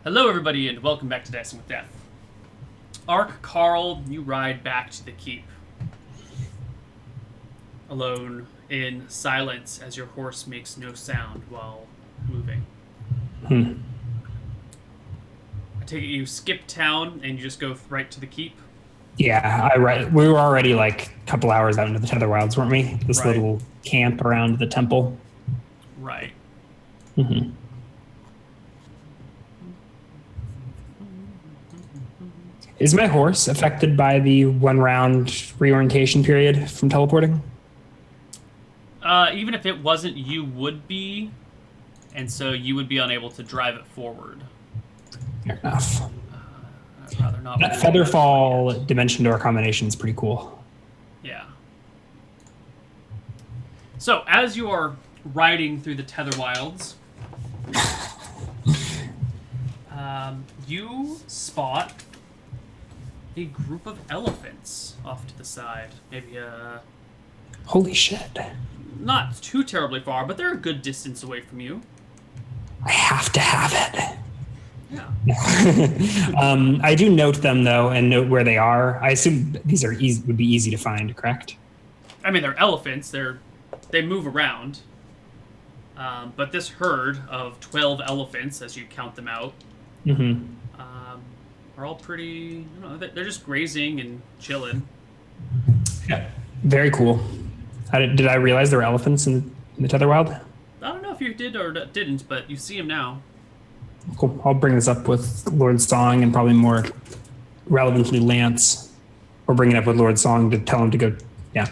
Hello, everybody, and welcome back to Dancing with Death. Ark, Carl, you ride back to the keep. Alone, in silence, as your horse makes no sound while moving. I take it you skip town and you just go right to the keep? Yeah, we were already like a couple hours out into the Tether Wilds, weren't we? This Right. little camp around the temple. Right. Is my horse affected by the 1 round reorientation period from teleporting? Even if it wasn't, you would be, and so you would be unable to drive it forward. Fair enough. I'd rather not. That Featherfall Dimension Door combination is pretty cool. Yeah. So, as you are riding through the Tether Wilds, you spot a group of elephants off to the side. Maybe Holy shit. not too terribly far, but they're a good distance away from you. I have to have it. Yeah. I do note them though and note where they are. I assume these are would be easy to find, correct? I mean, they're elephants. They move around. But this herd of 12 elephants, as you count them out, are all pretty. They're just grazing and chilling. Yeah. Very cool. Did I realize there were elephants in the Tether Wild? I don't know if you did or didn't, but you see them now. Cool. I'll bring this up with Lord Song and probably more relevantly Lance, or bring it up with Lord Song to tell him to go. Yeah.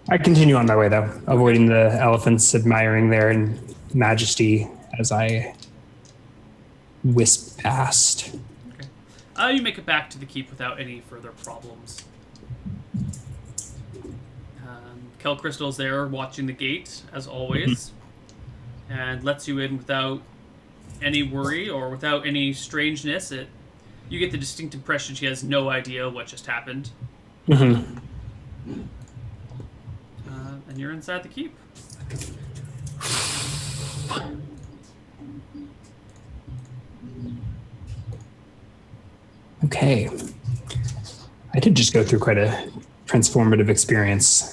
I continue on my way though, avoiding the elephants, admiring their majesty as I wisp past. Okay. You make it back to the keep without any further problems. Kel Crystal's there watching the gate, as always, and lets you in without any worry or without any strangeness. You get the distinct impression she has no idea what just happened. And you're inside the keep. Okay. I did just go through quite a transformative experience.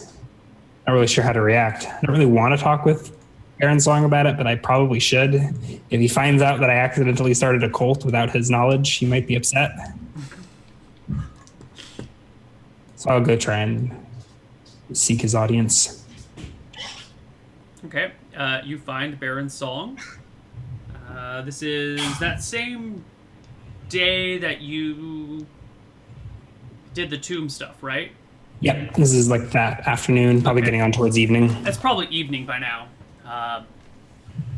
Not really sure how to react. I don't really want to talk with Baron Song about it, but I probably should. If he finds out that I accidentally started a cult without his knowledge, he might be upset. So I'll go try and seek his audience. Okay. You find Baron Song. This is that same day that you did the tomb stuff, right? Yep, this is like that afternoon, probably getting on towards evening. It's probably evening by now.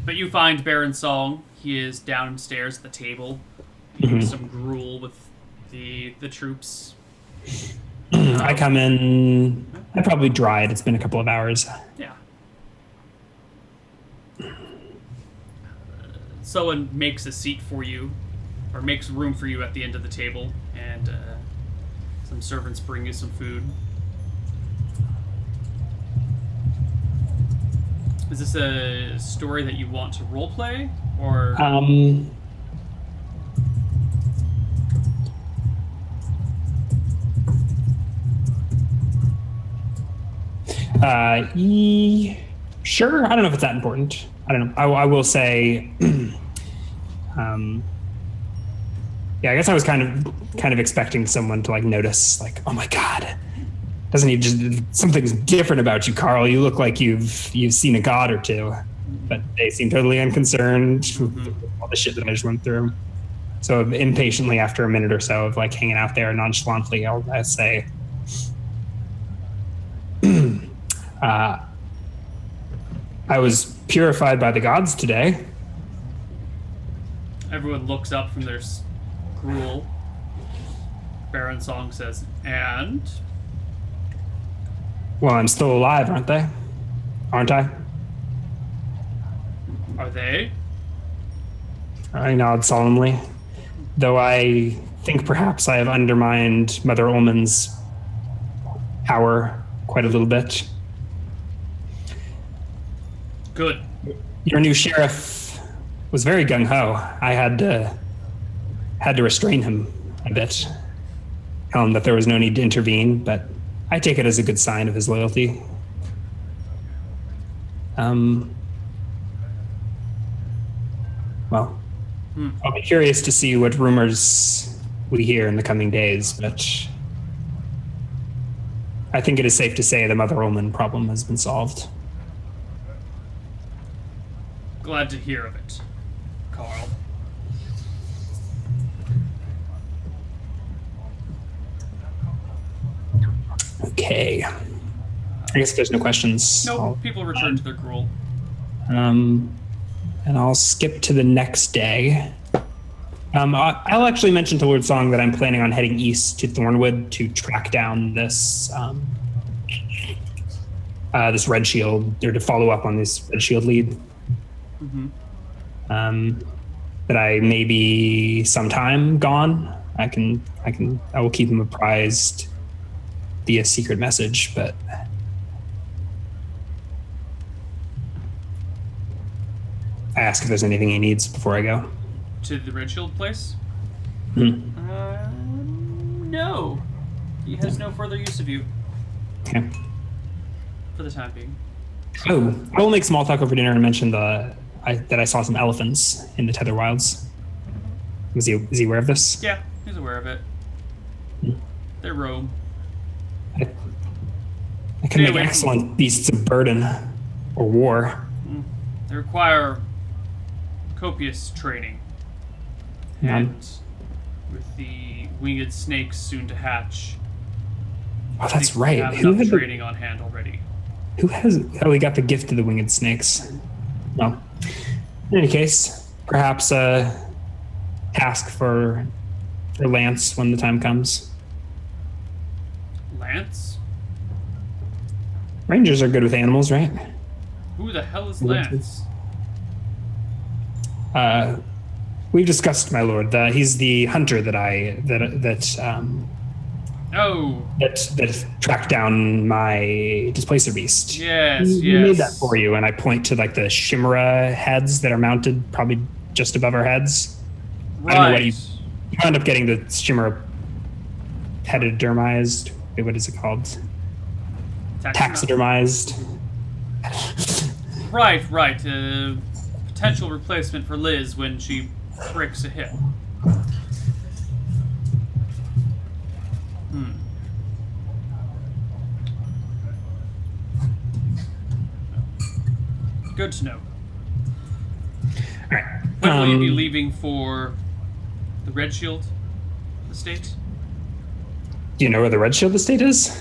But you find Baron Song. He is downstairs at the table, eating some gruel with the troops. I come in. I probably dried. It's been a couple of hours. Yeah. Someone makes a seat for you, or makes room for you at the end of the table, and some servants bring you some food. Is this a story that you want to roleplay, or? Sure. I don't know if it's that important. I don't know. I will say, yeah, I guess I was kind of expecting someone to like notice, like, oh my God, doesn't he just something's different about you, Carl? You look like you've seen a god or two, but they seem totally unconcerned with all the shit that I just went through. So impatiently, after a minute or so of like hanging out there nonchalantly, I'll say, I was purified by the gods today. Everyone looks up from their gruel. Baron Song says, and? Well, I'm still alive, aren't they? Aren't I? Are they? I nod solemnly, though I think perhaps I have undermined Mother Ullman's power quite a little bit. Good. Your new sheriff was very gung ho. I had to restrain him a bit, tell him that there was no need to intervene, but I take it as a good sign of his loyalty. Well, I'll be curious to see what rumors we hear in the coming days, but I think it is safe to say the Mother Ullman problem has been solved. Glad to hear of it, Carl. Okay. I guess if there's no questions. No, people return to their gruel. And I'll skip to the next day. I'll actually mention to Lord Song that I'm planning on heading east to Thornwood to track down this this Red Shield, or to follow up on this Red Shield lead. That I may be sometime gone. I will keep him apprised via secret message, but I ask if there's anything he needs before I go. To the Red Shield place? Mm-hmm. No. He has no further use of you. Okay. For the time being. Oh, I will make small talk over dinner and mention that I saw some elephants in the Tether Wilds. Is he aware of this? Yeah, he's aware of it. They roam. I can make excellent beasts of burden or war. They require copious training. And with the winged snakes soon to hatch. Oh, that's right. Who has training on hand already? Who has? Oh, we got the gift of the winged snakes. Well, in any case, perhaps a task for Lance when the time comes. Lance? Rangers are good with animals, right? Who the hell is Lance? We've discussed, my lord. He's the hunter that tracked down my displacer beast. Yes, he made that for you, and I point to like the Chimera heads that are mounted probably just above our heads. Right. I don't know what you wound up getting the Chimera pedidermized. What is it called? Taxidermized. Right. Potential replacement for Liz when she breaks a hip. Good to know. All right. When will you be leaving for the Red Shield estate? Do you know where the Red Shield estate is?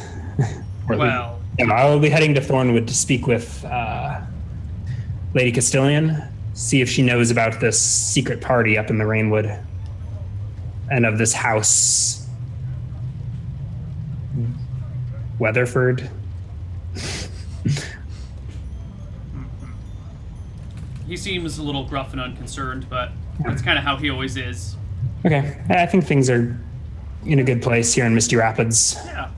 Well, I will be heading to Thornwood to speak with Lady Castilian, see if she knows about this secret party up in the Rainwood and of this house, Weatherford. He seems a little gruff and unconcerned, but that's kind of how he always is. Okay, I think things are in a good place here in Misty Rapids. Yeah.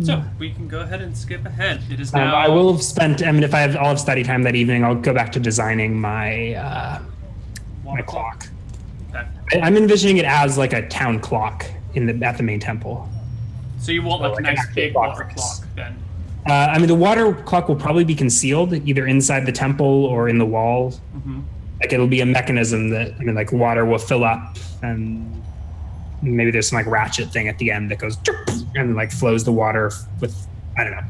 So we can go ahead and skip ahead. It is now. I will have spent. I mean, if I have all of study time that evening, I'll go back to designing my my clock. Okay. I'm envisioning it as like a town clock at the main temple. So you want like a nice big water clock then? I mean, the water clock will probably be concealed either inside the temple or in the wall. Mm-hmm. Like it'll be a mechanism that, I mean, like water will fill up and maybe there's some like ratchet thing at the end that goes and like flows the water with, I don't know.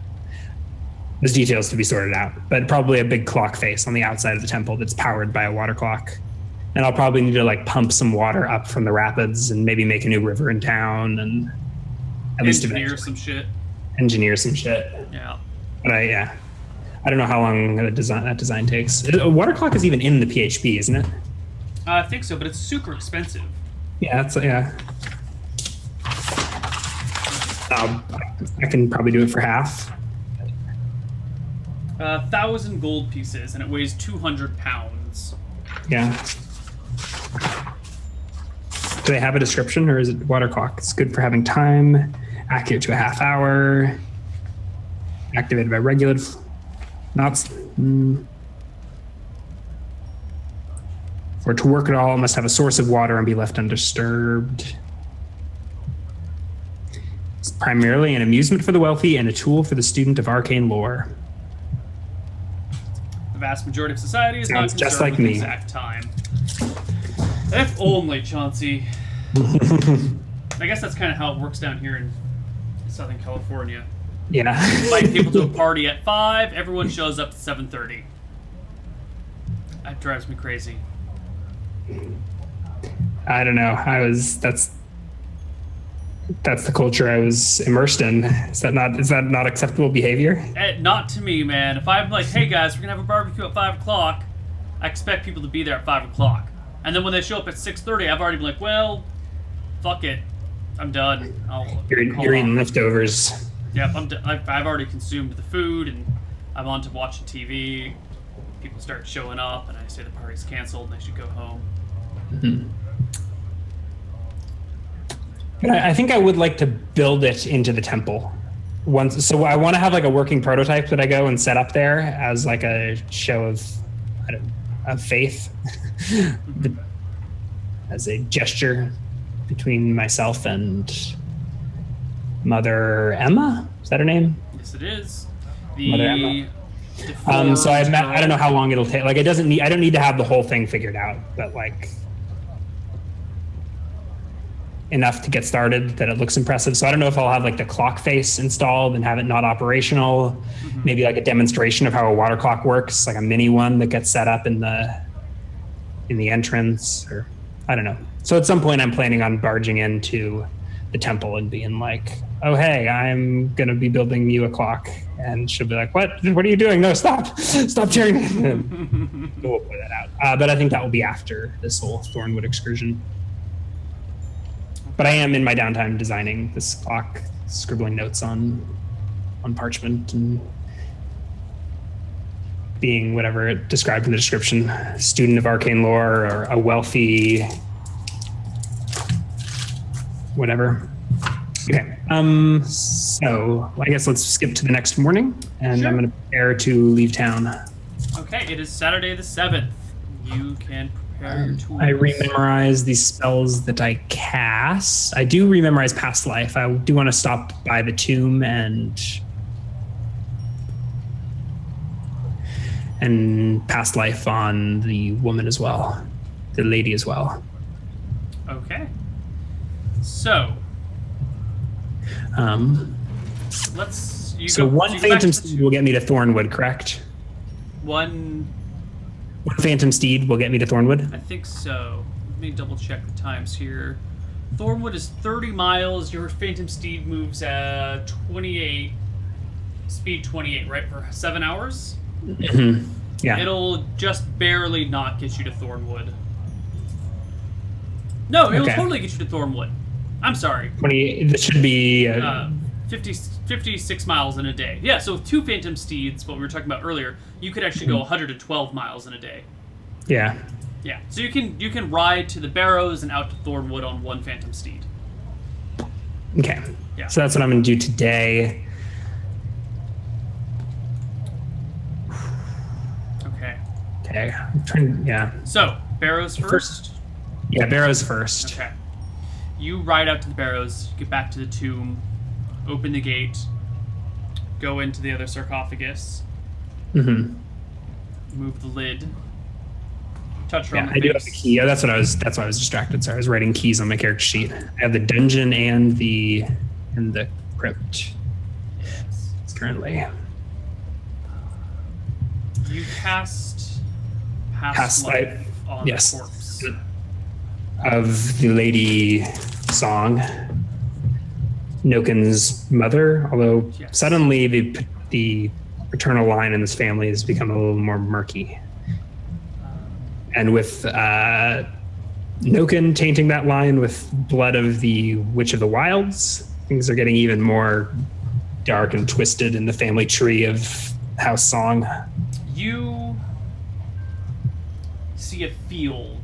There's details to be sorted out, but probably a big clock face on the outside of the temple that's powered by a water clock. And I'll probably need to like pump some water up from the rapids and maybe make a new river in town and at least engineer some shit. Engineer some shit. Yeah. But I don't know how long that design takes. A water clock is even in the PHP, isn't it? I think so, but it's super expensive. Yeah, yeah. I can probably do it for half. 1,000 gold pieces, and it weighs 200 pounds. Yeah. Do they have a description, or is it water clock? It's good for having time, accurate to a half hour, activated by regulated. For to work at all, it must have a source of water and be left undisturbed. It's primarily an amusement for the wealthy and a tool for the student of arcane lore. The vast majority of society is Sounds not just concerned like with me. exact time. If only, Chauncey. I guess that's kind of how it works down here in Southern California. Yeah. Invite people to a party at 5, everyone shows up at 7:30. That drives me crazy. I don't know. That's the culture I was immersed in. Is that not acceptable behavior? Not to me, man. If I'm like, hey guys, we're gonna have a barbecue at 5 o'clock, I expect people to be there at 5 o'clock. And then when they show up at 6:30, I've already been like, well, fuck it, I'm done. You're eating leftovers. Yep, I've already consumed the food, and I'm on to watching TV. People start showing up, and I say the party's canceled, and they should go home. Mm-hmm. But I think I would like to build it into the temple. So I want to have like a working prototype that I go and set up there as like a show of faith, as a gesture between myself and Mother Emma. Is that her name? Yes, it is. Mother Emma. So I don't know how long it'll take. Like I don't need to have the whole thing figured out, but like enough to get started that it looks impressive. So I don't know if I'll have like the clock face installed and have it not operational. Mm-hmm. Maybe like a demonstration of how a water clock works, like a mini one that gets set up in the entrance, or I don't know. So at some point I'm planning on barging into the temple and being like, oh, hey, I'm going to be building you a clock. And she'll be like, what are you doing? No, stop cheering. We'll play that out. But I think that will be after this whole Thornwood excursion. But I am in my downtime designing this clock, scribbling notes on parchment and being whatever it described in the description, student of arcane lore or a wealthy whatever. Okay. So I guess let's skip to the next morning, and sure. I'm going to prepare to leave town. Okay, it is Saturday the 7th. You can prepare your tools. I rememorize these spells that I cast. I do rememorize past life. I do want to stop by the tomb and past life on the woman as well, the lady as well. Okay. So. One phantom steed will get me to Thornwood, correct? One phantom steed will get me to Thornwood? I think so. Let me double check the times here. Thornwood is 30 miles. Your phantom steed moves at 28, speed 28, right, for 7 hours? Mm-hmm. Yeah. It'll just barely not get you to Thornwood. No, it'll totally get you to Thornwood. I'm sorry. 28. This should be 56 miles in a day. Yeah, so with 2 phantom steeds, what we were talking about earlier, you could actually go 112 miles in a day. Yeah. Yeah. So you can ride to the Barrows and out to Thornwood on 1 phantom steed. Okay. Yeah. So that's what I'm going to do today. Okay. I'm trying. Yeah. So Barrows first. Yeah, Barrows first. Okay. You ride out to the Barrows, get back to the tomb, open the gate, go into the other sarcophagus, move the lid, touch her on the face. I do have the key. Oh, that's why I was distracted. Sorry, I was writing keys on my character sheet. I have the dungeon and the crypt. Yes. Currently. You cast past life on the corpse. Of the lady song, Noken's mother, although suddenly the paternal line in this family has become a little more murky. And with Noken tainting that line with blood of the Witch of the Wilds, things are getting even more dark and twisted in the family tree of House Song. You see a field,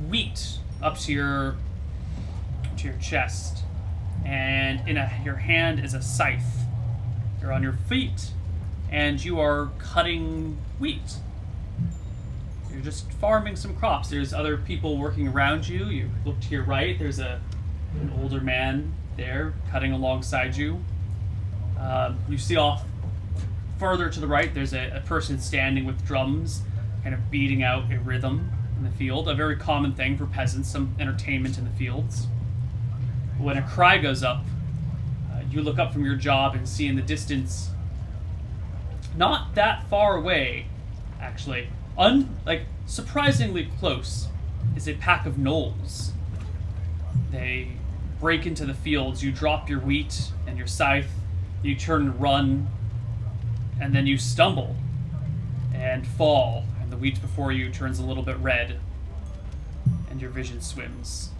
wheat, up to your chest, and your hand is a scythe. You're on your feet, and you are cutting wheat. You're just farming some crops. There's other people working around you. You look to your right. There's an older man there cutting alongside you. You see off further to the right, there's a person standing with drums, kind of beating out a rhythm in the field. A very common thing for peasants, some entertainment in the fields. When a cry goes up, you look up from your job and see in the distance, not that far away, actually, surprisingly close, is a pack of gnolls. They break into the fields. You drop your wheat and your scythe. You turn and run, and then you stumble and fall, and the wheat before you turns a little bit red, and your vision swims,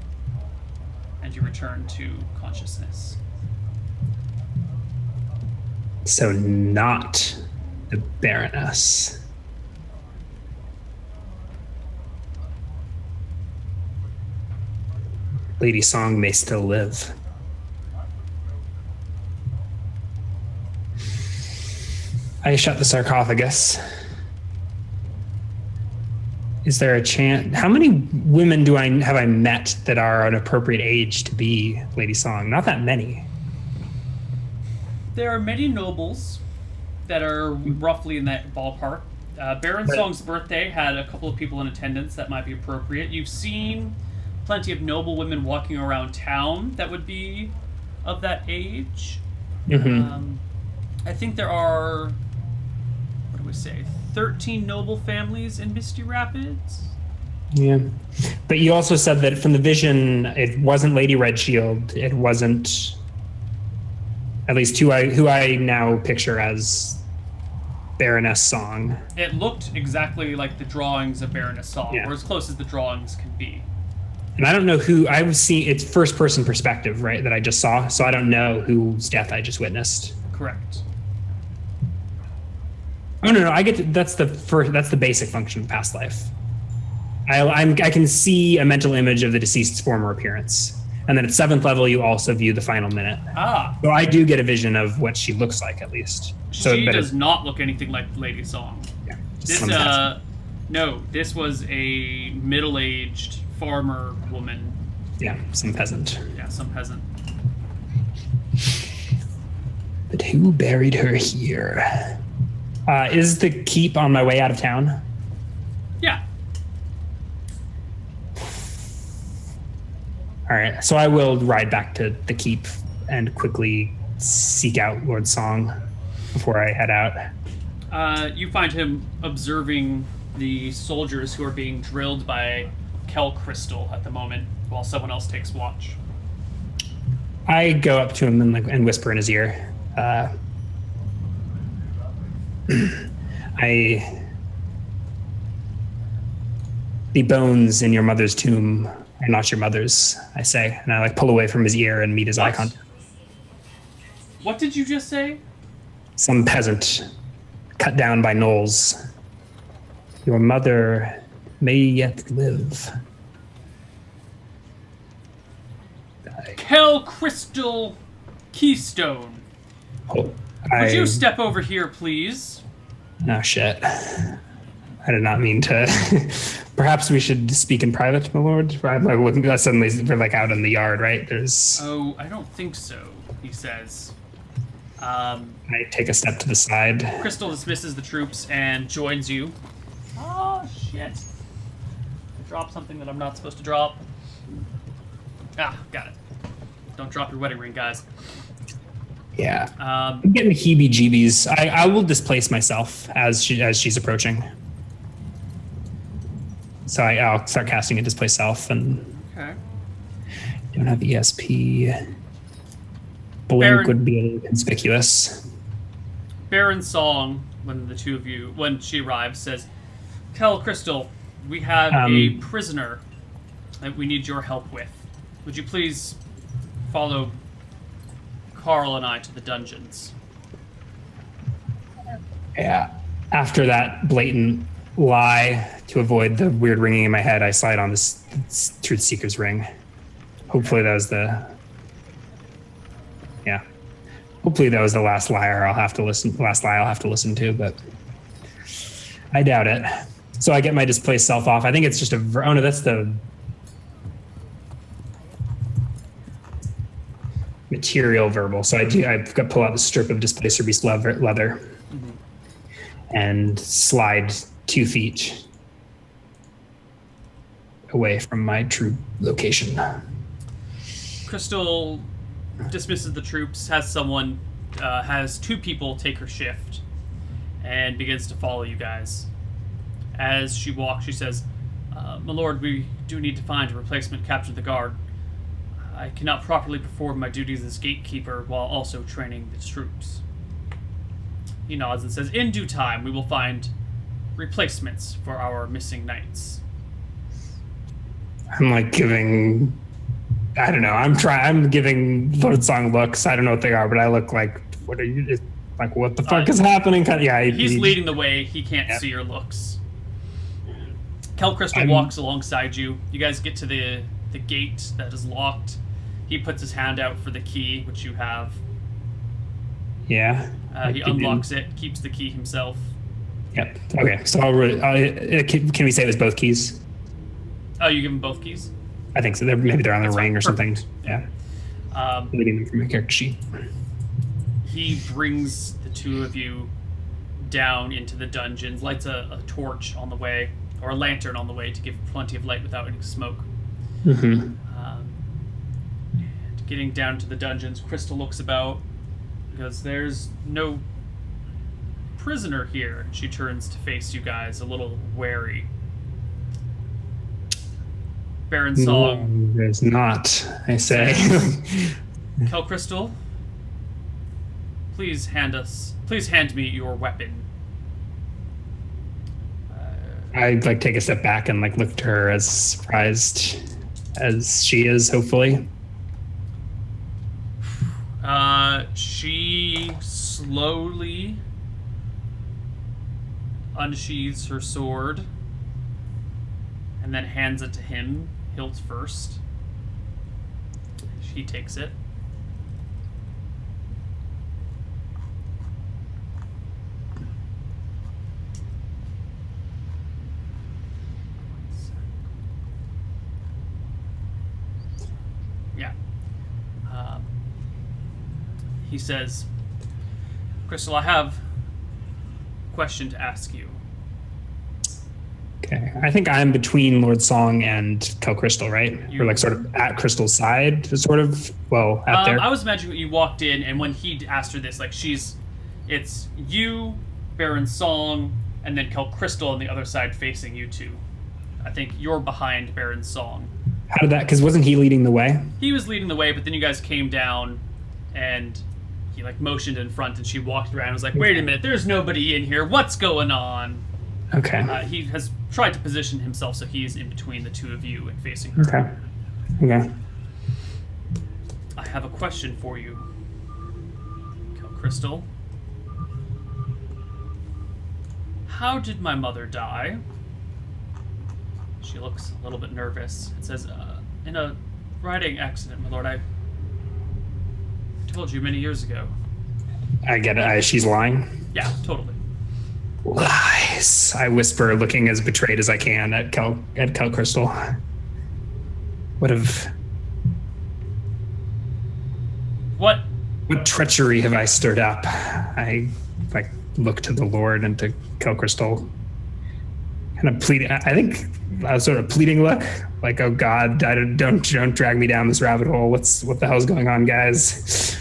and you return to consciousness. So not the Baroness. Lady Song may still live. I shut the sarcophagus. Is there a chance? How many women have I met that are an appropriate age to be Lady Song? Not that many. There are many nobles that are roughly in that ballpark. Baron Song's birthday had a couple of people in attendance that might be appropriate. You've seen plenty of noble women walking around town that would be of that age. Mm-hmm. I think there are, what do we say, 13 noble families in Misty Rapids? Yeah. But you also said that from the vision, it wasn't Lady Redshield. It wasn't, at least who I now picture as Baroness Song. It looked exactly like the drawings of Baroness Song, Yeah. or as close as the drawings can be. And I don't know who I was seeing. It's first person perspective, right? That I just saw. So I don't know whose death I just witnessed. Correct. Oh no, I get to, that's the basic function of past life. I can see a mental image of the deceased's former appearance, and then at 7th level you also view the final minute. So I do get a vision of what she looks like at least. She does not look anything like Lady Song. Yeah. This was a middle-aged farmer woman. Yeah, some peasant. Yeah, some peasant. But who buried her here? Is the keep on my way out of town? Yeah. All right, so I will ride back to the keep and quickly seek out Lord Song before I head out. You find him observing the soldiers who are being drilled by Kel Crystal at the moment, while someone else takes watch. I go up to him and whisper in his ear. The bones in your mother's tomb are not your mother's, I say, and I pull away from his ear and meet his eye contact. What did you just say? Some peasant cut down by gnolls. Your mother may yet live. Kel Crystal Keystone. Oh, Would you step over here, please? Oh, shit. I did not mean to. Perhaps we should speak in private, my lord. I'm looking. Suddenly, we're out in the yard, right? Oh, I don't think so, he says. I take a step to the side. Crystal dismisses the troops and joins you. Oh, shit. I dropped something that I'm not supposed to drop. Ah, got it. Don't drop your wedding ring, guys. Yeah. I'm getting the heebie-jeebies. I will displace myself as she's approaching. So I'll start casting a displace self and okay. Don't have ESP. Blink would be a little conspicuous. Baron Song, when she arrives, says, Kel Crystal, we have a prisoner that we need your help with. Would you please follow Carl and I to the dungeons? Yeah. After that blatant lie, to avoid the weird ringing in my head, I slide on this Truth Seeker's ring. Hopefully that was the... Yeah. Hopefully that was the last lie I'll have to listen to, but I doubt it. So I get my displaced self off. I think it's just oh no, that's the material verbal. So I've got to pull out the strip of displacer beast leather and slide 2 feet away from my true location. Crystal dismisses the troops, has 2 people take her shift, and begins to follow you guys. As she walks, she says, "My lord, we do need to find a replacement captain of the guard. I cannot properly perform my duties as gatekeeper while also training the troops." He nods and says, "In due time, we will find replacements for our missing knights." I'm like giving, I don't know. I'm giving Lord Song looks. I don't know what they are, but I look like, what are you? Like, what the fuck is happening? Yeah, he's leading the way. He can't see your looks. Kel Crystal walks alongside you. You guys get to the gate that is locked. He puts his hand out for the key, which you have. Yeah. He unlocks it, keeps the key himself. Yep. Okay. So can we say it was both keys? Oh, you give him both keys? I think so. Maybe they're on the ring or something. Yeah. Leading them from my character sheet. He brings the 2 of you down into the dungeons, lights a torch on the way, or a lantern on the way to give plenty of light without any smoke. Mm-hmm. And getting down to the dungeons, Crystal looks about because there's no prisoner here. She turns to face you guys, a little wary. Baron Song. No, there's not, I say. Kel Crystal, please hand me your weapon. I like take a step back and like look to her as surprised as she is, hopefully. She slowly unsheathes her sword and then hands it to him, hilt first. She takes it. Yeah. He says, "Crystal, I have a question to ask you." Okay. I think I'm between Lord Song and Kel Crystal, right? Or like sort of at Crystal's side, sort of. Well, out there. I was imagining you walked in, and when he asked her this, like it's you, Baron Song, and then Kel Crystal on the other side facing you 2. I think you're behind Baron Song. How did that? Because wasn't he leading the way? He was leading the way, but then you guys came down, and he like motioned in front, and she walked around and was like, "Wait a minute, there's nobody in here. What's going on?" Okay. He has tried to position himself so he's in between the 2 of you and facing her. Okay. Okay. I have a question for you, Kel Crystal. How did my mother die? She looks a little bit nervous. It says, in a riding accident, my lord. I told you many years ago. I get it. She's lying? Yeah, totally. Lies. I whisper, looking as betrayed as I can at Kel Crystal. What treachery have I stirred up? I like look to the Lord and to Kel Crystal. Kind of pleading. I think a sort of pleading look, like, "Oh God, don't drag me down this rabbit hole. What the hell's going on, guys?"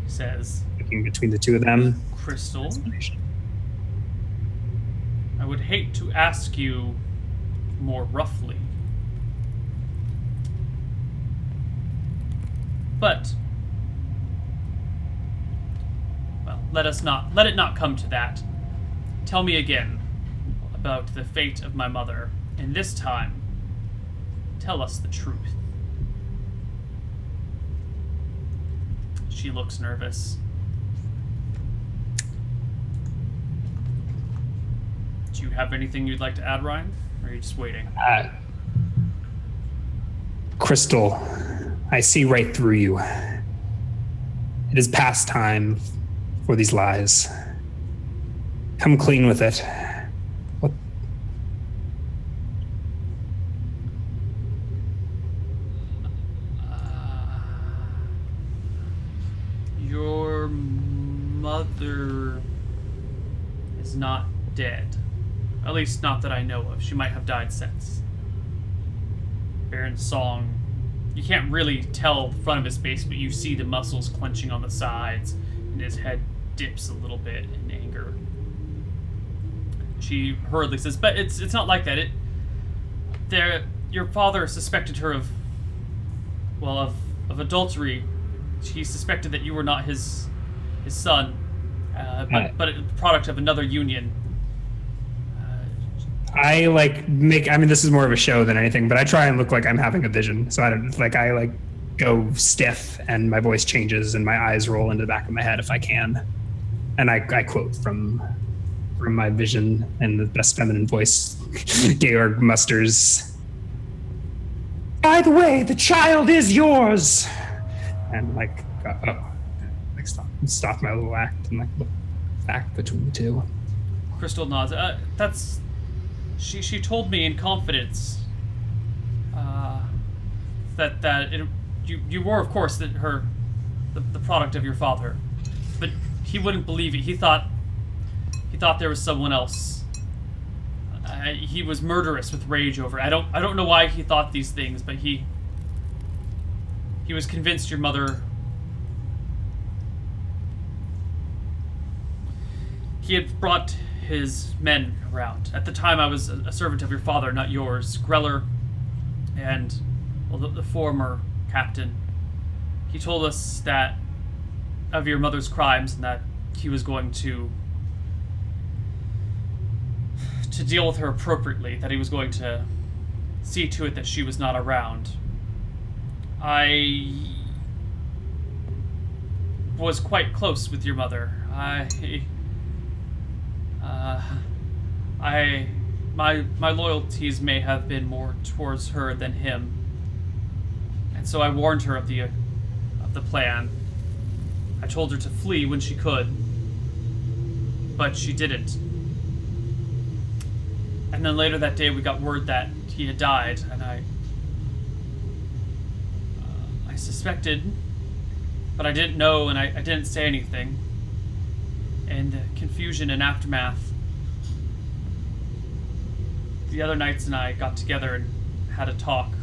He says, looking between the 2 of them. "Crystal, I would hate to ask you more roughly, but well, let it not come to that. Tell me again about the fate of my mother, and this time, tell us the truth." She looks nervous. Do you have anything you'd like to add, Ryan? Or are you just waiting? Crystal, I see right through you. It is past time for these lies. Come clean with it. mother is not dead. At least not that I know of. She might have died since. Baron's song. You can't really tell the front of his face, but you see the muscles clenching on the sides, and his head dips a little bit in anger. She hurriedly says, "But it's not like that. Your father suspected her of adultery. He suspected that you were not his son, but a product of another union." I this is more of a show than anything, but I try and look like I'm having a vision. So I go stiff and my voice changes and my eyes roll into the back of my head if I can. And I quote from my vision in the best feminine voice, Georg Musters. "By the way, the child is yours." And stop my little act and look back between the two. Crystal nods. She told me in confidence that you were, of course, the product of your father, but he wouldn't believe it. He thought there was someone else. He was murderous with rage over it. I don't know why he thought these things, but he was convinced your mother. He had brought his men around. At the time, I was a servant of your father, not yours. Greller and the former captain. He told us that of your mother's crimes and that he was going to deal with her appropriately, that he was going to see to it that she was not around. I was quite close with your mother. My loyalties may have been more towards her than him, and so I warned her of the plan. I told her to flee when she could, but she didn't. And then later that day, we got word that he had died, and I suspected, but I didn't know, and I didn't say anything. And the confusion and aftermath. The other knights and I got together and had a talk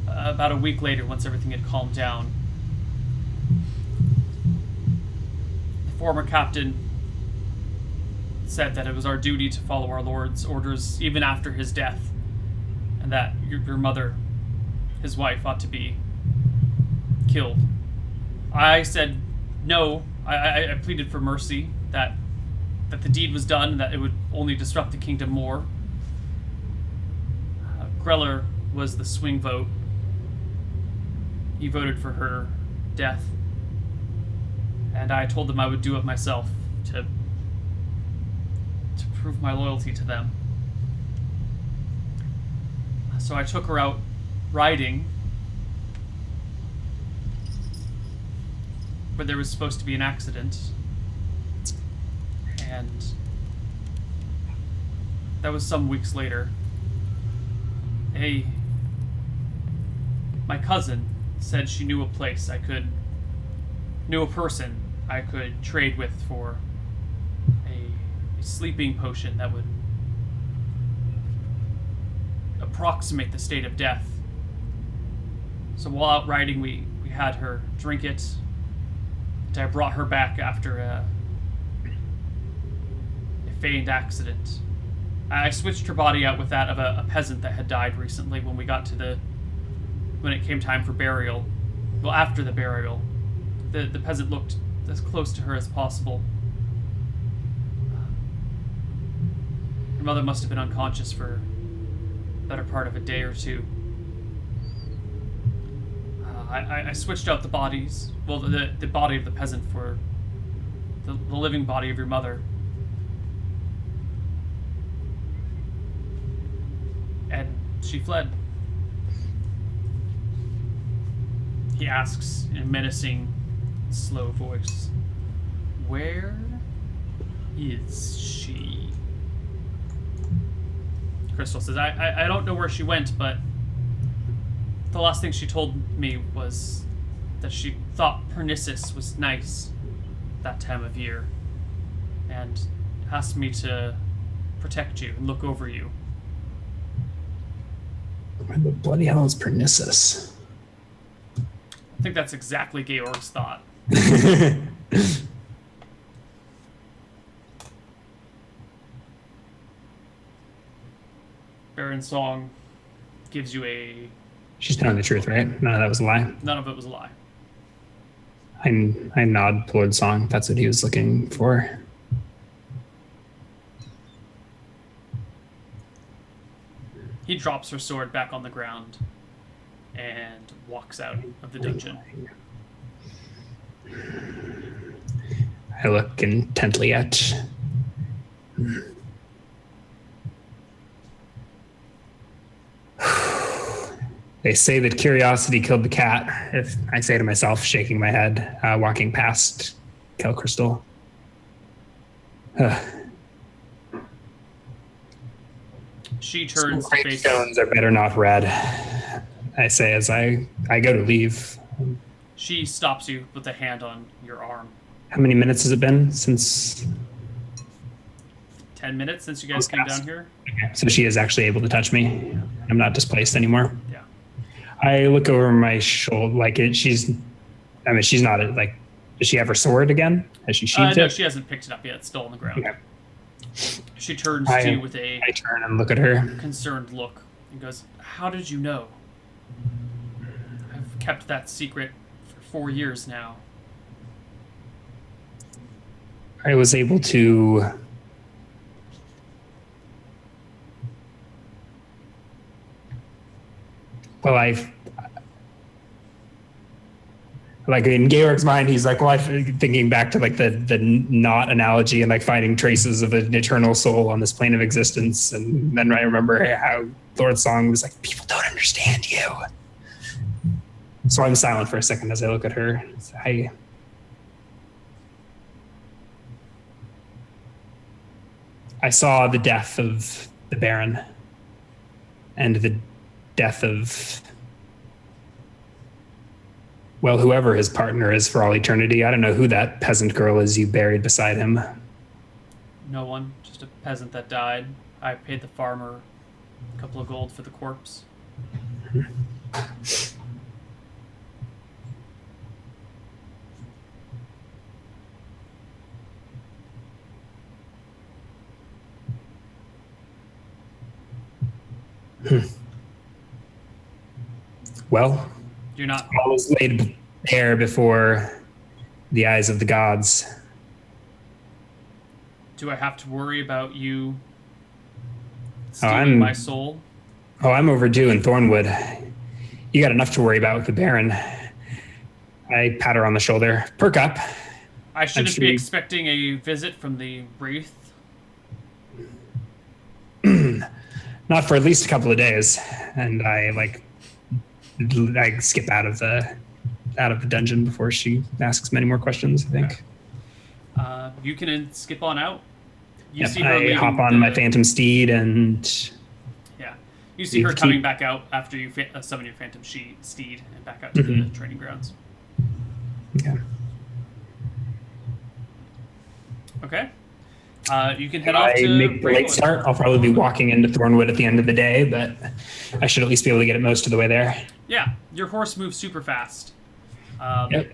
about a week later once everything had calmed down. The former captain said that it was our duty to follow our lord's orders even after his death, and that your mother, his wife, ought to be killed. I said no. I pleaded for mercy, that the deed was done and that it would only disrupt the kingdom more. Greller was the swing vote. He voted for her death. And I told them I would do it myself to prove my loyalty to them. So I took her out riding where there was supposed to be an accident. And that was some weeks later. My cousin said she knew a person I could trade with for a sleeping potion that would approximate the state of death. So while out riding, we had her drink it, and I brought her back after a feigned accident. I switched her body out with that of a peasant that had died recently when it came time for burial. Well, after the burial, the peasant looked as close to her as possible. Her mother must have been unconscious for the better part of a day or two. I switched out the bodies, the body of the peasant for the living body of your mother. And she fled. He asks in a menacing, slow voice, "Where is she?" Crystal says, I don't know where she went, but the last thing she told me was that she thought Pernissus was nice that time of year. and asked me to protect you and look over you. Where the bloody hell is Pernissus? I think that's exactly Georg's thought. Baron Song gives you a... She's telling the truth, right? None of that was a lie. None of it was a lie. I nod toward Song. That's what he was looking for. He drops her sword back on the ground and walks out of the dungeon. I look intently at... They say that curiosity killed the cat. If I say to myself, shaking my head, walking past Kel Crystal. She turns to face... Stones are better not read. I say as I go to leave. She stops you with a hand on your arm. How many minutes has it been since... 10 minutes since you guys came down here? Okay. So she is actually able to touch me. I'm not displaced anymore. Yeah. I look over my shoulder, like she's not like, does she have her sword again? Has she sheathed No, it? she hasn't picked it up yet. It's still on the ground. Okay. She turns to you with a I turn and look at her. concerned look and goes, "How did you know? I've kept that secret for 4 years now." I was able to like in Georg's mind, he's like, well, thinking back to like the knot analogy and like finding traces of an eternal soul on this plane of existence. And then I remember how Lord Song was like, people don't understand you. So I'm silent for a second as I look at her. I saw the death of the Baron and the death of, well, whoever his partner is for all eternity. I don't know who that peasant girl is you buried beside him. No one, just a peasant that died. I paid the farmer a couple of gold for the corpse. Well, You're not... all was laid bare before the eyes of the gods. Do I have to worry about you Oh, stealing my soul? I'm overdue in Thornwood. You got enough to worry about with the Baron. I pat her on the shoulder. Perk up. I shouldn't be expecting a visit from the Wraith. Not for at least a couple of days. And I skip out of the dungeon before she asks many more questions, I think. Okay. You can skip on out. You see her I hop on my phantom steed and... Yeah. You see her coming back out after you summon your phantom steed and back out to the training grounds. Okay. Okay. You can head off I to... make the late start. I'll probably be walking into Thornwood at the end of the day, but I should at least be able to get it most of the way there. Yeah. Your horse moves super fast. Yep.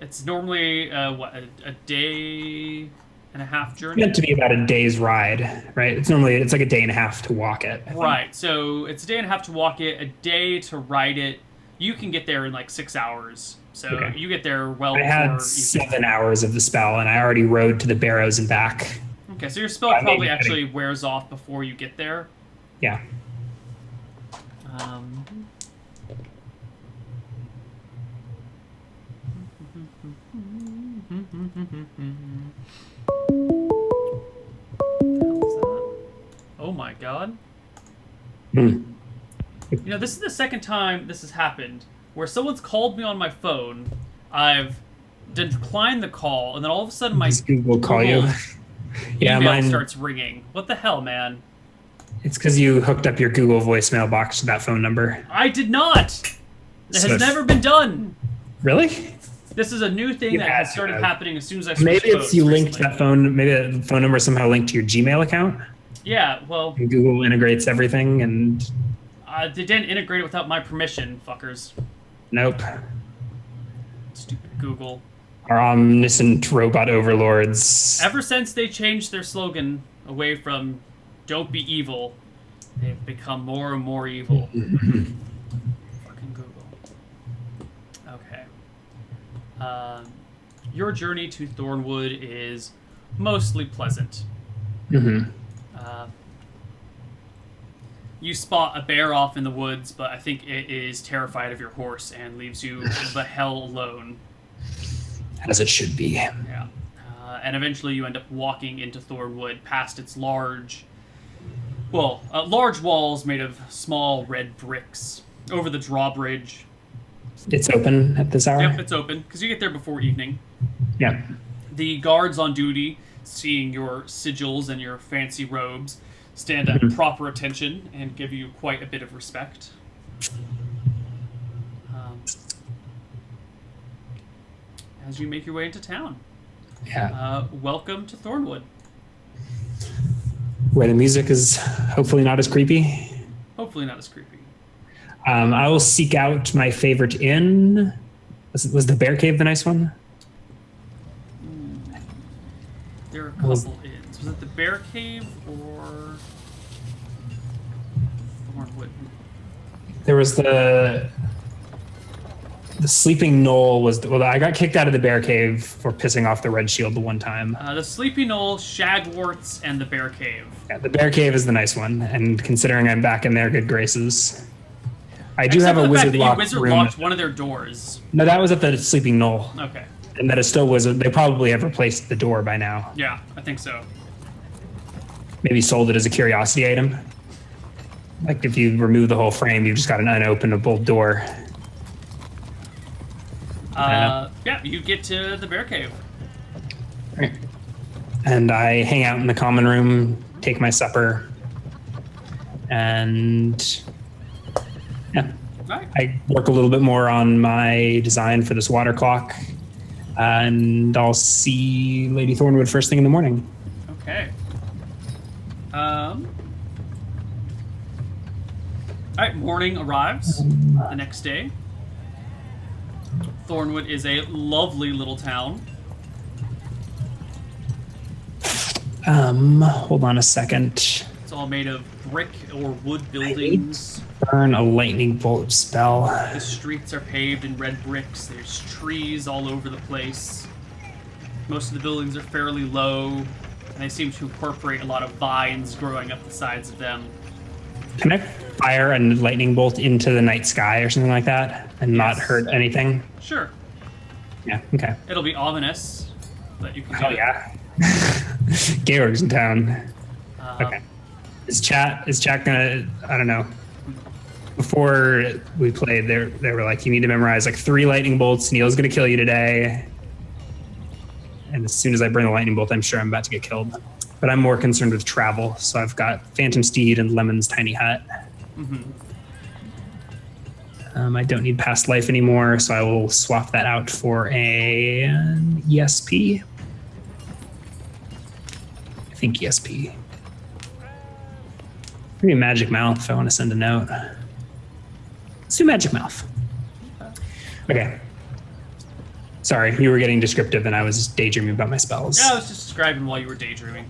It's normally, a day and a half journey? It's meant to be about a day's ride, right? It's like a day and a half to walk it. Right. So it's a day and a half to walk it, a day to ride it. You can get there in like 6 hours. So Okay. you get there well I before... had 7 hours of the spell, and I already rode to the Barrows and back. Okay, so your spell probably actually wears off before you get there. Yeah. Oh my god. Hmm. You know, this is the second time this has happened where someone's called me on my phone, I've declined the call, and then all of a sudden my Google call you. Yeah, email mine starts ringing. What the hell, man? It's because you hooked up your Google voicemail box to that phone number. I did not! It has never been done! Really? This is a new thing that has started happening as soon as I switched Maybe it's phones you linked recently. that phone. Maybe the phone number somehow linked to your Gmail account. Yeah, well, And Google integrates everything, and they didn't integrate it without my permission, fuckers. nope. Stupid Google. Our omniscient robot overlords. Ever since they changed their slogan away from "Don't be evil," they've become more and more evil. Fucking Google. Okay. Your journey to Thornwood is mostly pleasant. Mm-hmm. You spot a bear off in the woods, but I think it is terrified of your horse and leaves you the hell alone. As it should be. Yeah. And eventually you end up walking into Thornwood past its large walls made of small red bricks over the drawbridge. It's open at this hour? Yep, it's open, because you get there before evening. Yeah. The guards on duty, seeing your sigils and your fancy robes, stand at proper attention and give you quite a bit of respect. As you make your way into town. Yeah. Welcome to Thornwood. Where the music is hopefully not as creepy. Hopefully not as creepy. I will seek out my favorite inn. Was the Bear Cave the nice one? There are a couple inns. Was it the Bear Cave or Thornwood? There was the Sleeping Knoll was I got kicked out of the Bear Cave for pissing off the Red Shield the one time. The Sleepy Knoll, Shagwarts, and the Bear Cave. Yeah, the Bear Cave is the nice one, and considering I'm back in their good graces. I do have a wizard locked Wizard room. locked one of their doors. No, that was at the Sleeping Knoll. Okay. And that is still wizard. They probably have replaced the door by now. Yeah, I think so. Maybe sold it as a curiosity item. Like if you remove the whole frame, you've just got an unopenable door. Yeah, you get to the Bear Cave. Right. And I hang out in the common room, take my supper, and yeah, Right. I work a little bit more on my design for this water clock, and I'll see Lady Thornwood first thing in the morning. Okay. All right, morning arrives the next day. Thornwood is a lovely little town. Hold on a second. It's all made of brick or wood buildings. Burn a lightning bolt spell. The streets are paved in red bricks. There's trees all over the place. Most of the buildings are fairly low, and they seem to incorporate a lot of vines growing up the sides of them. Can I fire a lightning bolt into the night sky or something like that and not hurt anything? Sure. Yeah, okay. It'll be ominous, but you can do Oh, it. yeah. Georg's in town. Okay. Is chat gonna, I don't know. Before we played, they were like, you need to memorize like 3 lightning bolts. Neil's gonna kill you today. And as soon as I burn the lightning bolt, I'm sure I'm about to get killed. But I'm more concerned with travel, so I've got Phantom Steed and Lemon's Tiny Hut. I don't need Past Life anymore, so I will swap that out for an ESP. I think ESP. Maybe Magic Mouth if I want to send a note. Let's do Magic Mouth. Okay. Sorry, you were getting descriptive and I was daydreaming about my spells. Yeah, I was just describing while you were daydreaming.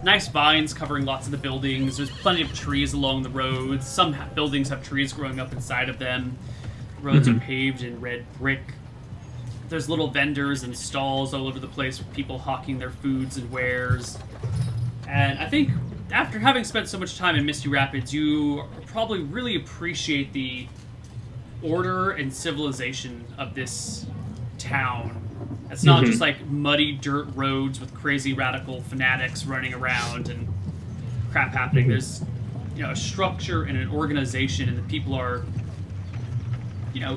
Nice vines covering lots of the buildings. There's plenty of trees along the roads. Some buildings have trees growing up inside of them. Roads are paved in red brick. There's little vendors and stalls all over the place with people hawking their foods and wares. And I think after having spent so much time in Misty Rapids, you probably really appreciate the order and civilization of this town. It's not just like muddy dirt roads with crazy radical fanatics running around and crap happening. There's, a structure and an organization, and the people are,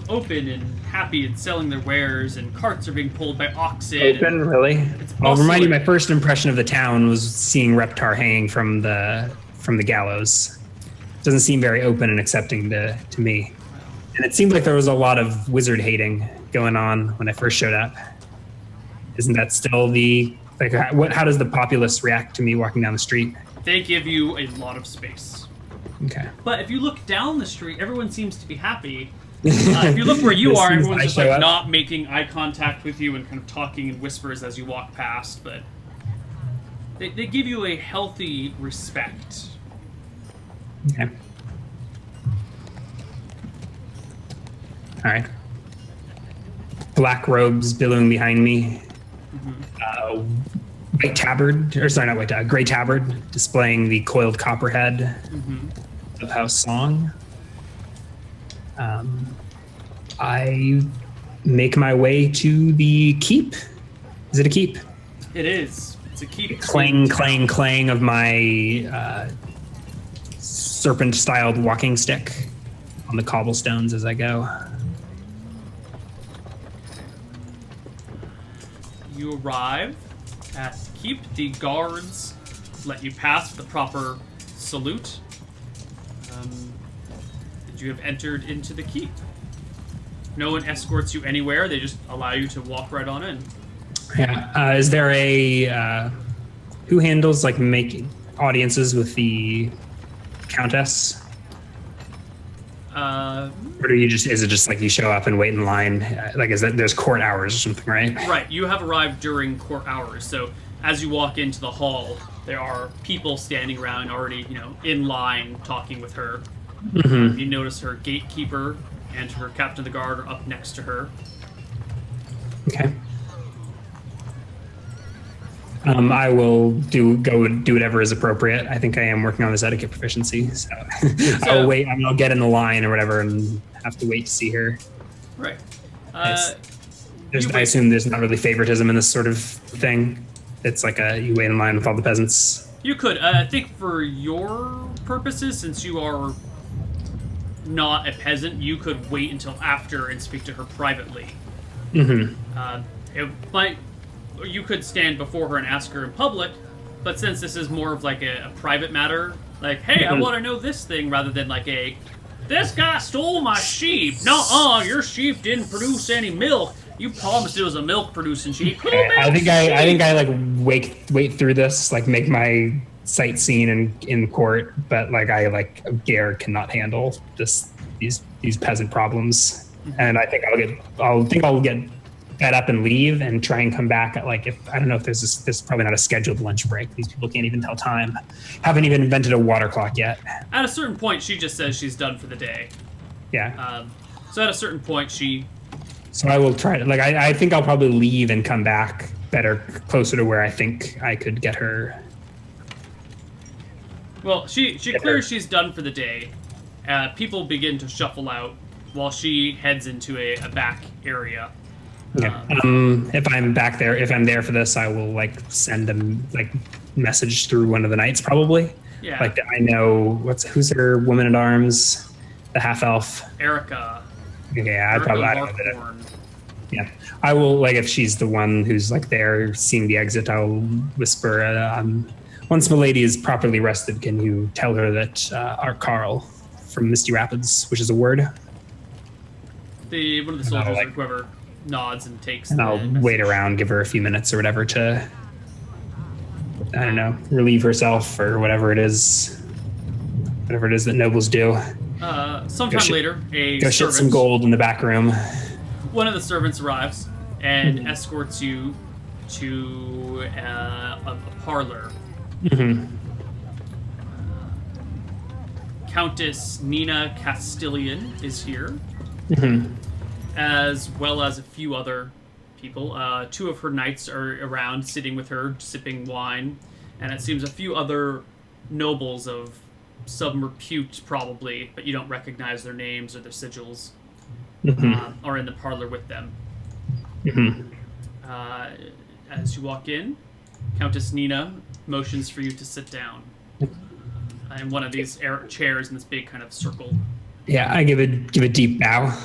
open and happy and selling their wares, and carts are being pulled by oxen. Open, really? It's I'll remind you, bustling. my first impression of the town was seeing Reptar hanging from the gallows. Doesn't seem very open and accepting to me. And it seemed like there was a lot of wizard hating. going on when I first showed up. Isn't that still how does the populace react to me walking down the street? They give you a lot of space. Okay. But if you look down the street, everyone seems to be happy. If you look where you are, everyone's just like not making eye contact with you and kind of talking in whispers as you walk past, but they give you a healthy respect. Okay. All right. Black robes billowing behind me. White tabard, or sorry, not white tabard, gray tabard, displaying the coiled copperhead of House Song. I make my way to the keep. Is it a keep? It is. It's a keep. Clang, clang, clang of my serpent-styled walking stick on the cobblestones as I go. You arrive at the keep. The guards let you pass with the proper salute. You have entered into the keep. No one escorts you anywhere. They just allow you to walk right on in. Yeah. Is there a who handles like making audiences with the Countess? Or is it just like you show up and wait in line? Like, there's court hours or something, right? Right. You have arrived during court hours. So as you walk into the hall, there are people standing around already, in line talking with her. You notice her gatekeeper and her captain of the guard are up next to her. Okay. I will do whatever is appropriate. I think I am working on this etiquette proficiency, so I'll wait. I'll get in the line or whatever, and have to wait to see her. Right. I assume there's not really favoritism in this sort of thing. It's like you wait in line with all the peasants. You could. I think for your purposes, since you are not a peasant, you could wait until after and speak to her privately. It might. You could stand before her and ask her in public, but since this is more of like a private matter, like, hey, I want to know this thing, rather than like this guy stole my sheep. No, your sheep didn't produce any milk. You promised it was a milk producing sheep. I think I like wait through this, like make my sightseeing in court, but like Gare cannot handle these peasant problems, and I think I'll get fed up and leave and try and come back at I don't know if this is probably not a scheduled lunch break. These people can't even tell time. Haven't even invented a water clock yet. At a certain point, she just says she's done for the day. Yeah. So at a certain point, So I will try to I think I'll probably leave and come back closer to where I think I could get her. Well, she clears she's done for the day. People begin to shuffle out while she heads into a back area. Okay. If I'm back there, if I'm there for this, I will send them message through one of the knights probably. Yeah. I know who's her woman at arms, the half elf. Erica. Yeah, I don't know that. Yeah, I will if she's the one who's there seeing the exit. I'll whisper. Once Milady is properly rested, can you tell her that our Carl from Misty Rapids, which is a word. One of the soldiers or whoever nods and takes. And I'll wait around, give her a few minutes or whatever to, I don't know, relieve herself or whatever it is that nobles do. Sometime later, go shit some gold in the back room. One of the servants arrives and escorts you to a parlor. Countess Nina Castilian is here, as well as a few other people. Two of her knights are around, sitting with her, sipping wine, and it seems a few other nobles of some repute, probably, but you don't recognize their names or their sigils, are in the parlor with them. As you walk in, Countess Nina motions for you to sit down in one of these chairs in this big kind of circle. Yeah, I give a deep bow.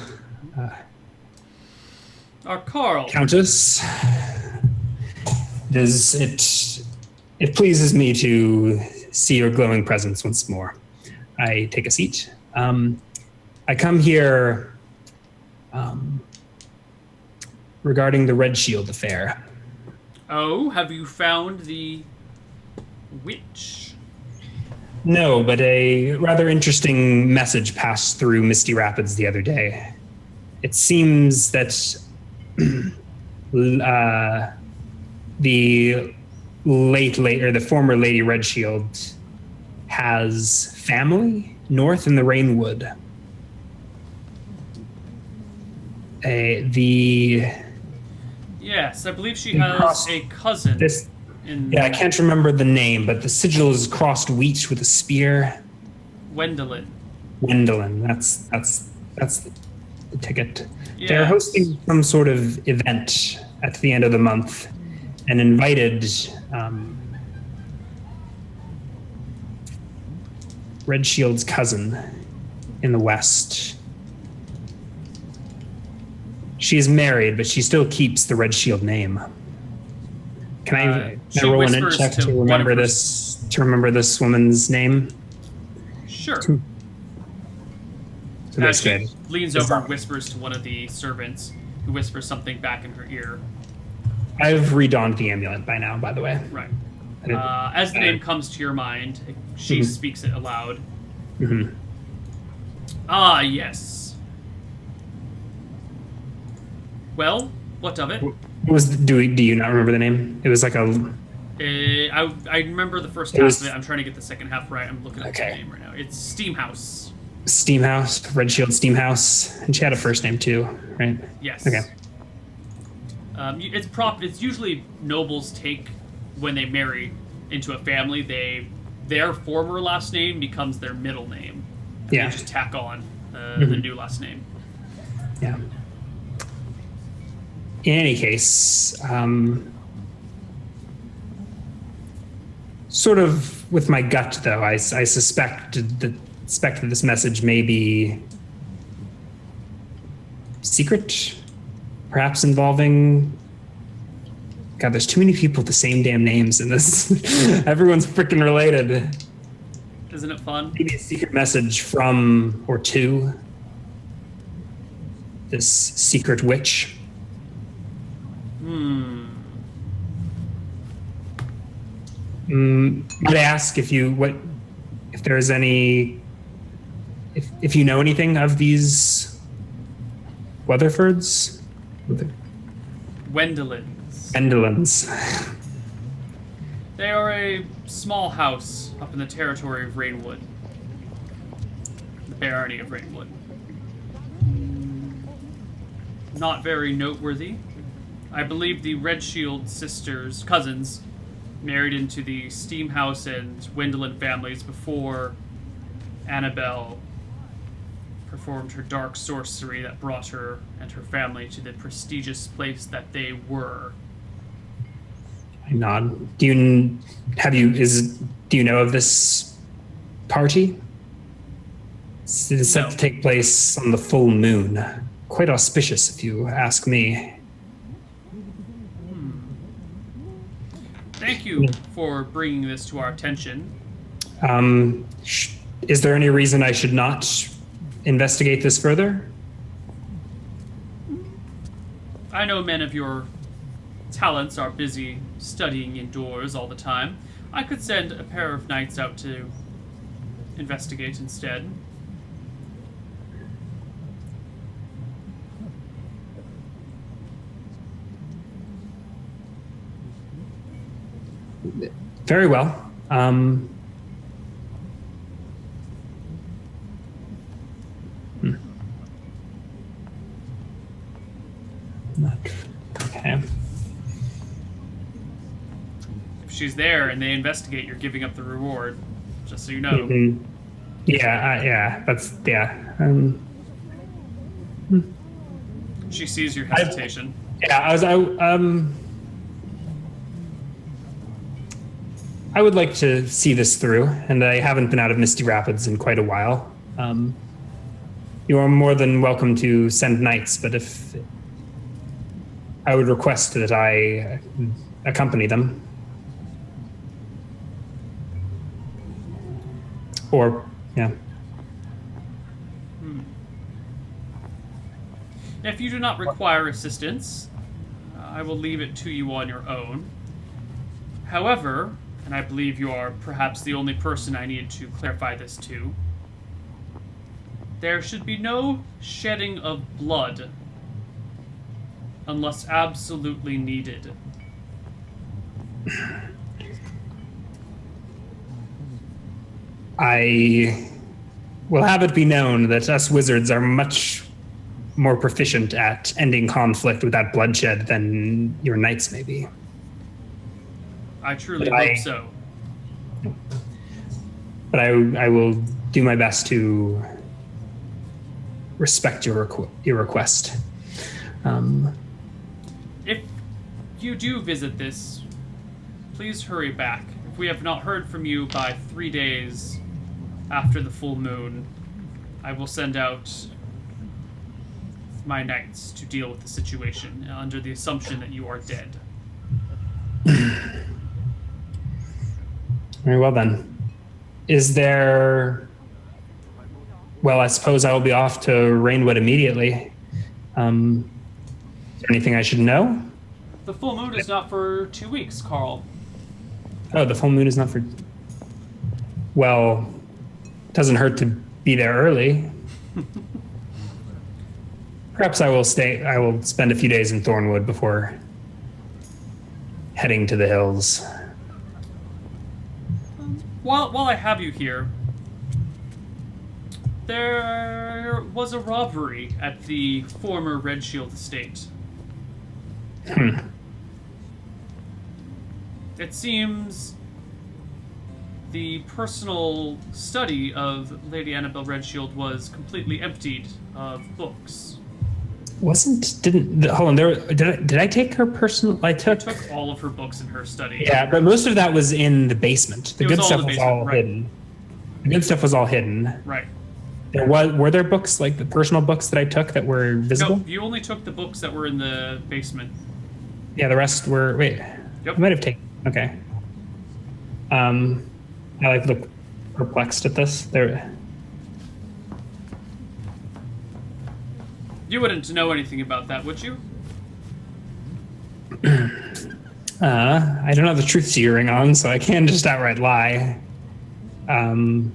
Our Carl. Countess, it pleases me to see your glowing presence once more. I take a seat. I come here regarding the Red Shield affair. Oh, have you found the witch? No, but a rather interesting message passed through Misty Rapids the other day. It seems that the the former Lady Redshield has family north in the Rainwood. Yes, I believe she has a cousin. I can't remember the name, but the sigil is crossed wheat with a spear. Wendelin. That's the ticket. Yes. They're hosting some sort of event at the end of the month and invited Red Shield's cousin in the West. She is married, but she still keeps the Red Shield name. Can I roll an int check to remember this? To remember this woman's name? Sure. So she leans over and whispers to one of the servants, who whispers something back in her ear. I've redonned the amulet by now, by the way. Right. As the name comes to your mind, she speaks it aloud. Mm-hmm. Ah, yes. Well, what of it? Do you not remember the name? It was like a... I remember the first half of it. I'm trying to get the second half right. I'm looking at the name right now. It's Steamhouse. Steamhouse, Red Shield Steamhouse. And she had a first name too, right? Yes. Okay. It's usually nobles take, when they marry into a family, their former last name becomes their middle name. And they just tack on the new last name. Yeah. In any case, sort of with my gut, though, I suspect that this message may be secret, perhaps involving... God, there's too many people with the same damn names in this. Everyone's freaking related. Isn't it fun? Maybe a secret message from or to this secret witch. Might I ask if there's any, if you know anything of these Weatherfords? Wendelins. They are a small house up in the territory of Rainwood. The barony of Rainwood. Not very noteworthy. I believe the Red Shield sisters, cousins, married into the Steamhouse and Wendelin families before Annabelle performed her dark sorcery that brought her and her family to the prestigious place that they were. I nod. Do you know of this party? It is set to take place on the full moon. Quite auspicious, if you ask me. Thank you for bringing this to our attention. Is there any reason I should not investigate this further? I know men of your talents are busy studying indoors all the time. I could send a pair of knights out to investigate instead. Very well. Okay. If she's there and they investigate, you're giving up the reward. Just so you know. Mm-hmm. Yeah. That's She sees your hesitation. I would like to see this through, and I haven't been out of Misty Rapids in quite a while. You are more than welcome to send knights, but if I would request that I accompany them. Or, yeah. If you do not require assistance, I will leave it to you on your own. However, and I believe you are perhaps the only person I need to clarify this to, there should be no shedding of blood unless absolutely needed. I will have it be known that us wizards are much more proficient at ending conflict without bloodshed than your knights may be. I truly hope so. But I will do my best to respect your request. If you do visit this, please hurry back. If we have not heard from you by 3 days after the full moon, I will send out my knights to deal with the situation under the assumption that you are dead. Very well then. Is there... Well, I suppose I will be off to Rainwood immediately. Is there anything I should know? The full moon is not for 2 weeks, Carl. Oh, the full moon is not for... Well, doesn't hurt to be there early. Perhaps I will spend a few days in Thornwood before heading to the hills. While I have you here, there was a robbery at the former Red Shield estate. It seems the personal study of Lady Annabelle Redshield was completely emptied of books. Hold on, did I take her personal? I took all of her books in her study. Yeah, but most of that was in the basement. The good stuff was all right. hidden. The good stuff was all hidden. Right. Were there books, like the personal books that I took, that were visible? No, you only took the books that were in the basement. Yeah, the rest were... Wait. Yep. I might have taken... Okay. I look perplexed at this. You wouldn't know anything about that, would you? I don't have the truth searing on, so I can't just outright lie. I'm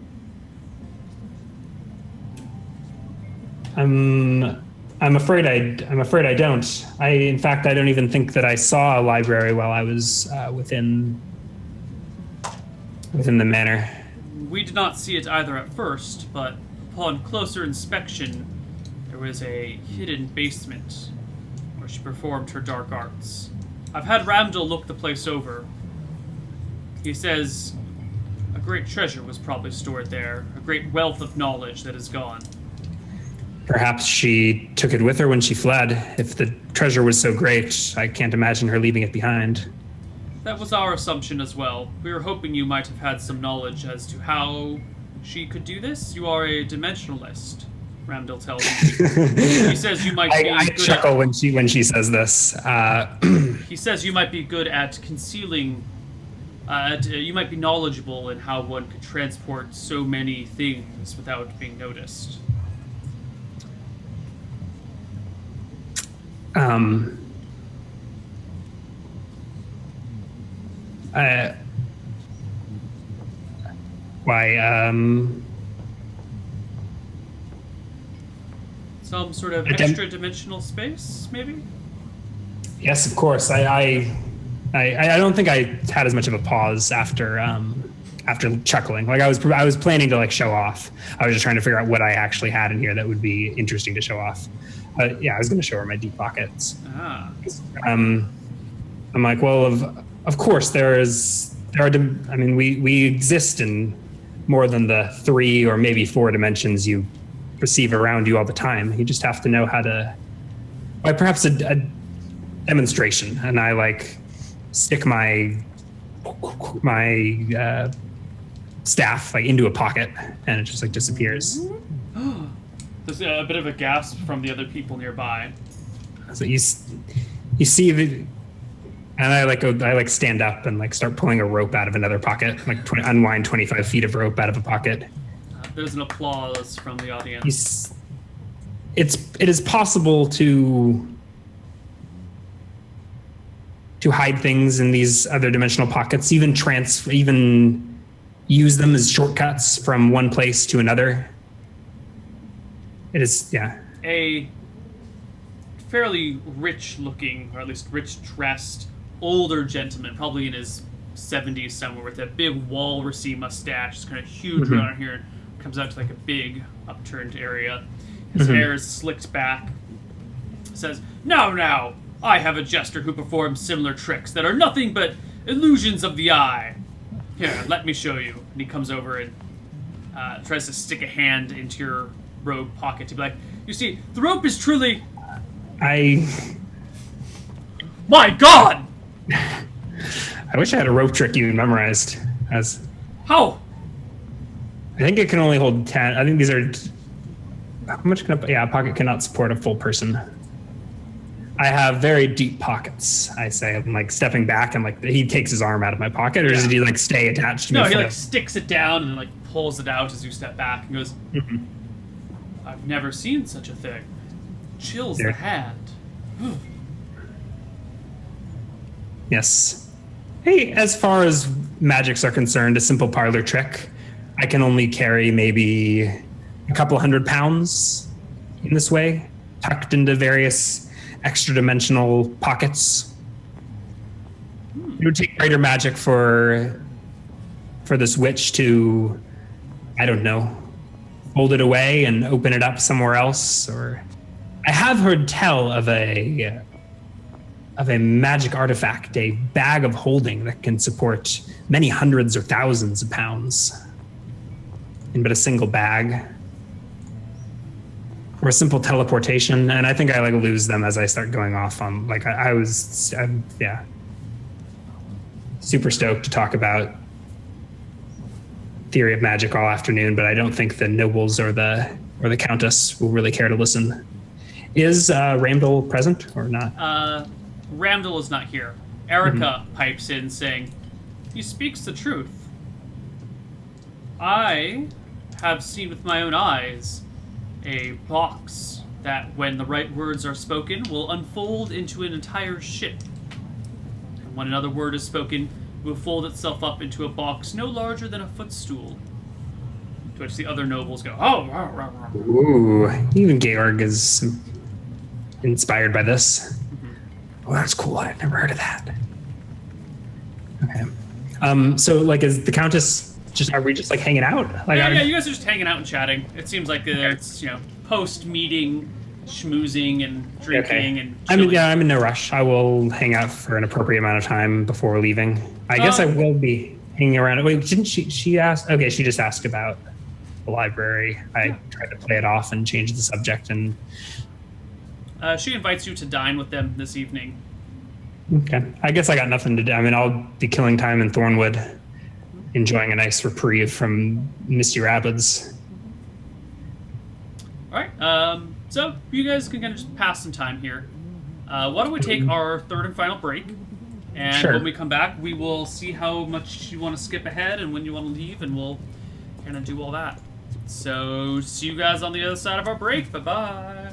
afraid I don't. In fact, I don't even think that I saw a library while I was within the manor. We did not see it either at first, but upon closer inspection, there was a hidden basement where she performed her dark arts. I've had Ramdell look the place over. He says a great treasure was probably stored there, a great wealth of knowledge that is gone. Perhaps she took it with her when she fled. If the treasure was so great, I can't imagine her leaving it behind. That was our assumption as well. We were hoping you might have had some knowledge as to how she could do this. You are a dimensionalist, Ramdell tells me. He says you might be I good chuckle when she says this. He says you might be good at concealing. You might be knowledgeable in how one could transport so many things without being noticed. Some sort of extra-dimensional space, maybe? Yes, of course. I don't think I had as much of a pause after chuckling. Like I was planning to show off. I was just trying to figure out what I actually had in here that would be interesting to show off. Yeah, I was going to show her my deep pockets. Ah. I'm like, well, of course we exist in more than the 3 or maybe 4 dimensions you perceive around you all the time. You just have to know how to, perhaps a demonstration. And I stick my staff into a pocket, and it just disappears. There's a bit of a gasp from the other people nearby. So you see and I stand up and start pulling a rope out of another pocket, unwind 25 feet of rope out of a pocket. There's an applause from the audience. It is possible to hide things in these other dimensional pockets, even use them as shortcuts from one place to another. It is, yeah. A fairly rich-looking, or at least rich-dressed, older gentleman, probably in his 70s somewhere, with a big walrusy mustache, it's kind of huge around here, comes out to like a big upturned area. His hair is slicked back. Says, Now, I have a jester who performs similar tricks that are nothing but illusions of the eye. Here, let me show you. And he comes over and tries to stick a hand into your robe pocket to be like, you see, the rope is truly... My God! I wish I had a rope trick you memorized. How? I think it can only hold 10. I think these are... How much can a pocket cannot support a full person. I have very deep pockets, I say. I'm like stepping back and like he takes his arm out of my pocket, or does he like stay attached to me? No, he like sticks it down and then like pulls it out as you step back and goes, I've never seen such a thing. Chills the hand. Yes. Hey, as far as magics are concerned, a simple parlor trick, I can only carry maybe a couple 100 pounds in this way, tucked into various extra dimensional pockets. It would take greater magic for this witch to, I don't know, fold it away and open it up somewhere else. Or I have heard tell of a magic artifact, a bag of holding that can support many hundreds or thousands of pounds in but a single bag. Or a simple teleportation, and I think I like lose them as I start going off on like I'm super stoked to talk about theory of magic all afternoon, but I don't think the nobles or the countess will really care to listen. Is Ramdal present or not? Ramdal is not here. Erica pipes in saying, he speaks the truth. I have seen with my own eyes a box that, when the right words are spoken, will unfold into an entire ship. And when another word is spoken, it will fold itself up into a box no larger than a footstool. To which the other nobles go, oh! Rah, rah, rah. Ooh, even Georg is inspired by this. Oh, that's cool. I've never heard of that. Okay. So, like, is the Countess... are we just like hanging out? Like, yeah, you guys are just hanging out and chatting. It seems like it's, post-meeting schmoozing and drinking and chilling. I'm in no rush. I will hang out for an appropriate amount of time before leaving. I guess I will be hanging around. Wait, didn't she asked? Okay, she just asked about the library. I tried to play it off and change the subject. And she invites you to dine with them this evening. Okay. I guess I got nothing to do. I mean, I'll be killing time in Thornwood, enjoying a nice reprieve from Misty Rapids. All right. So you guys can kind of just pass some time here. Why don't we take our third and final break? And when we come back, we will see how much you want to skip ahead and when you want to leave, and we'll kind of do all that. So see you guys on the other side of our break. Bye-bye.